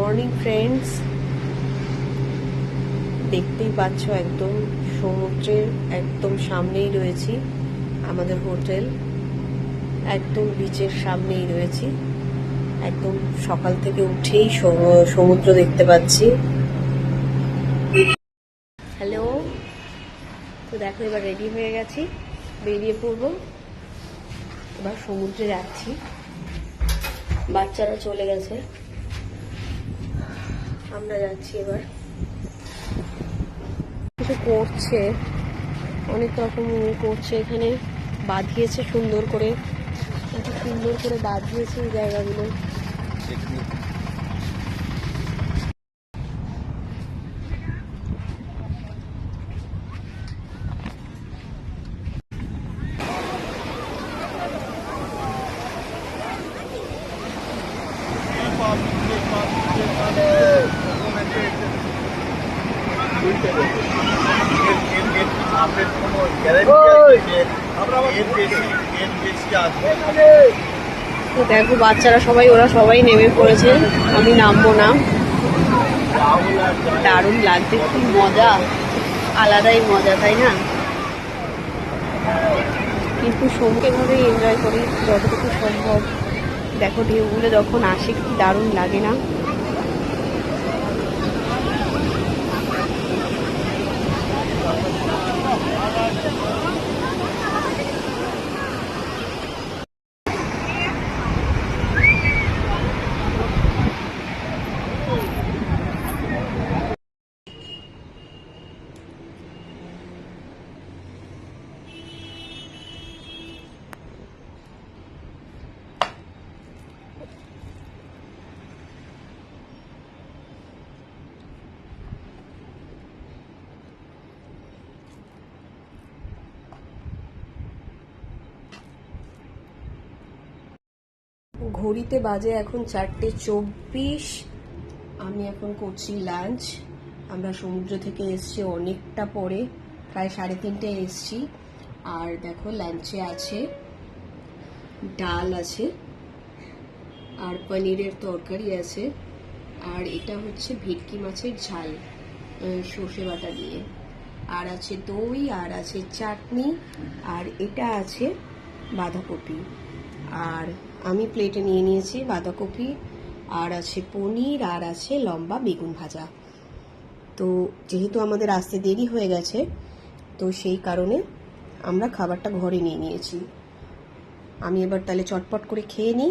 Morning friends, দেখতেই পাচ্ছ একদম সমুদ্রের একদম সামনেই রয়েছি। আমাদের হোটেল একদম বিচের সামনেই রয়েছি। একদম সকাল থেকে উঠেই সমুদ্র দেখতে পাচ্ছি। হ্যালো, তো দেখো এবার রেডি হয়ে গেছি, বেরিয়ে পড়বো। এবার সমুদ্রে যাচ্ছি, বাচ্চারা চলে গেছে, আমরা যাচ্ছি। এবার কিছু করছে, অনেক রকম করছে, এখানে বাঁধিয়েছে সুন্দর করে, বাঁধিয়েছে এই জায়গাগুলো। দেখো বাচ্চারা সবাই, ওরা সবাই নেমে পড়েছে, আমি নামবো না। দারুণ লাগছে, কি মজা, আলাদাই মজা, তাই না? কিন্তু ভাবেই এনজয় করি যতটুকু সম্ভব। দেখো ঢেউগুলো যখন আসে কি দারুণ লাগে না? ঘড়িতে বাজে এখন 4:24। আমি এখন করছি লাঞ্চ। আমরা সমুদ্র থেকে এসছি অনেকটা পরে, প্রায় 3:30 এসছি। আর দেখো লাঞ্চে আছে ডাল আছে, আর পনিরের তরকারি আছে, আর এটা হচ্ছে ভেটকি মাছের ঝাল সর্ষে বাটা দিয়ে, আর আছে দই, আর আছে চাটনি, আর এটা আছে বাঁধাকপি। আর আমি প্লেটে নিয়ে নিয়েছি বাঁধাকপি, আর আছে পনির, আর আছে লম্বা বেগুন ভাজা। তো যেহেতু আমাদের আসতে দেরি হয়ে গেছে, তো সেই কারণে আমরা খাবারটা ঘরে নিয়ে নিয়েছি। আমি এবার তাহলে চটপট করে খেয়ে নিই।